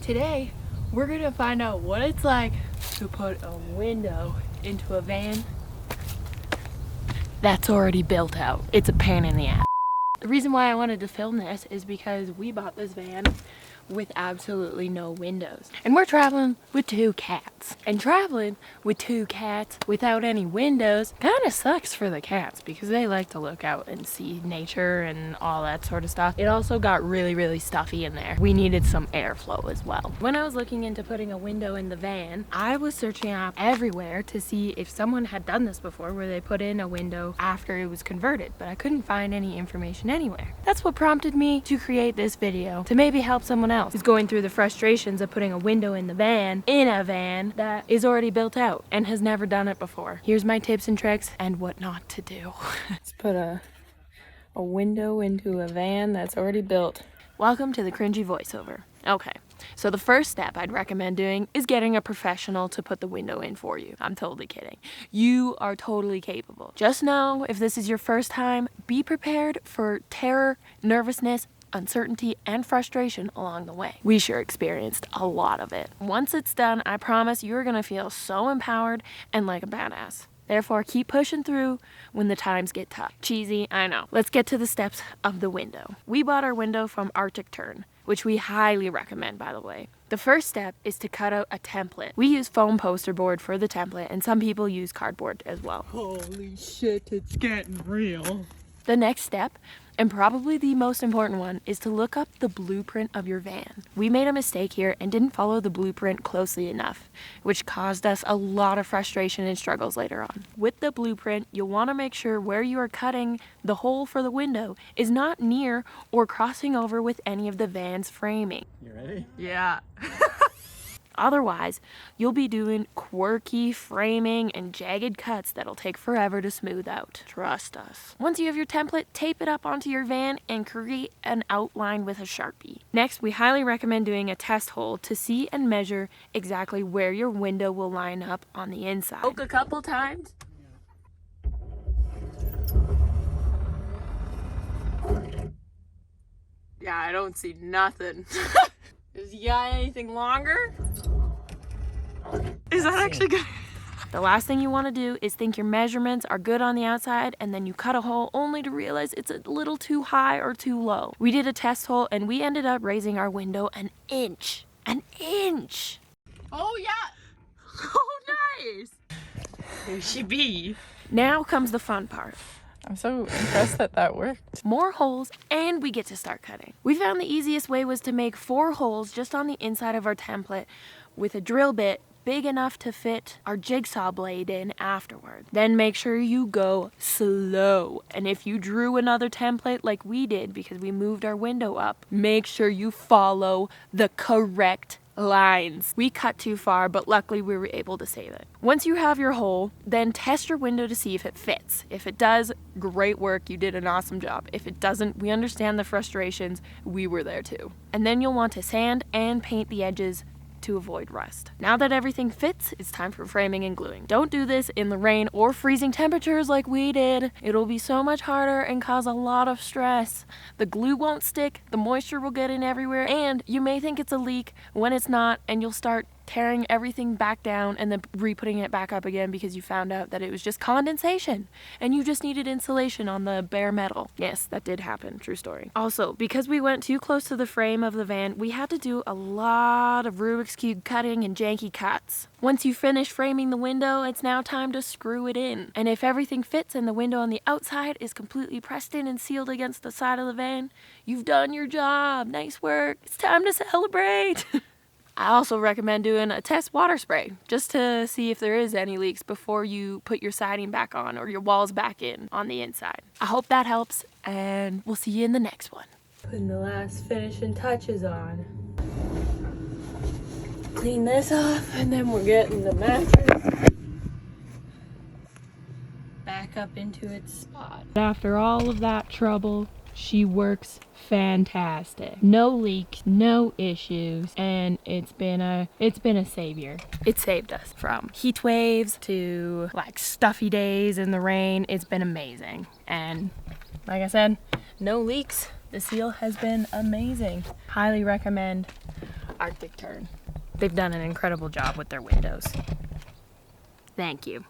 Today, we're gonna find out what it's like to put a window into a van that's already built out. It's a pain in the ass. The reason why I wanted to film this is because we bought this van with absolutely no windows. And we're traveling with 2 cats. And traveling with 2 cats without any windows kind of sucks for the cats because they like to look out and see nature and all that sort of stuff. It also got really stuffy in there. We needed some airflow as well. When I was looking into putting a window in the van, I was searching up everywhere to see if someone had done this before where they put in a window after it was converted, but I couldn't find any information anywhere. That's what prompted me to create this video, to maybe help someone else who's going through the frustrations of putting a window in the van, in a van that is already built out and has never done it before. Here's my tips and tricks and what not to do. Let's put a window into a van that's already built. Welcome to the cringy voiceover. Okay, so the first step I'd recommend doing is getting a professional to put the window in for you. I'm totally kidding. You are totally capable. Just know if this is your first time, be prepared for terror, nervousness, uncertainty, and frustration along the way. We sure experienced a lot of it. Once it's done, I promise you're gonna feel so empowered and like a badass. Therefore, keep pushing through when the times get tough. Cheesy, I know. Let's get to the steps of the window. We bought our window from Arctic Tern, which we highly recommend, by the way. The first step is to cut out a template. We use foam poster board for the template, and some people use cardboard as well. Holy shit, it's getting real. The next step, and probably the most important one, is to look up the blueprint of your van. We made a mistake here and didn't follow the blueprint closely enough, which caused us a lot of frustration and struggles later on. With the blueprint, you'll want to make sure where you are cutting the hole for the window is not near or crossing over with any of the van's framing. You ready? Yeah. Otherwise, you'll be doing quirky framing and jagged cuts that'll take forever to smooth out. Trust us. Once you have your template, tape it up onto your van and create an outline with a Sharpie. Next, we highly recommend doing a test hole to see and measure exactly where your window will line up on the inside. Poke a couple times. Yeah, I don't see nothing. Is you got anything longer? Is that actually good? The last thing you want to do is think your measurements are good on the outside and then you cut a hole only to realize it's a little too high or too low. We did a test hole and we ended up raising our window an inch. An inch! Oh yeah! Oh nice! There she be. Now comes the fun part. I'm so impressed that worked. More holes and we get to start cutting. We found the easiest way was to make 4 holes just on the inside of our template with a drill bit big enough to fit our jigsaw blade in afterward. Then make sure you go slow. And if you drew another template like we did because we moved our window up, make sure you follow the correct lines. We cut too far, but luckily we were able to save it. Once you have your hole, then test your window to see if it fits. If it does, great work, you did an awesome job. If it doesn't, we understand the frustrations, we were there too. And then you'll want to sand and paint the edges to avoid rust. Now that everything fits, it's time for framing and gluing. Don't do this in the rain or freezing temperatures like we did. It'll be so much harder and cause a lot of stress. The glue won't stick, the moisture will get in everywhere, and you may think it's a leak when it's not, and you'll start tearing everything back down and then re-putting it back up again because you found out that it was just condensation and you just needed insulation on the bare metal. Yes, that did happen. True story. Also, because we went too close to the frame of the van, we had to do a lot of Rubik's Cube cutting and janky cuts. Once you finish framing the window, it's now time to screw it in. And if everything fits and the window on the outside is completely pressed in and sealed against the side of the van, you've done your job. Nice work. It's time to celebrate. I also recommend doing a test water spray just to see if there is any leaks before you put your siding back on or your walls back in on the inside. I hope that helps and we'll see you in the next one. Putting the last finishing touches on. Clean this off and then we're getting the mattress back up into its spot. After all of that trouble, she works fantastic. No leaks, no issues, and it's been a savior. It saved us from heat waves to like stuffy days in the rain. It's been amazing. And like I said, no leaks. The seal has been amazing. Highly recommend Arctic Tern. They've done an incredible job with their windows. Thank you.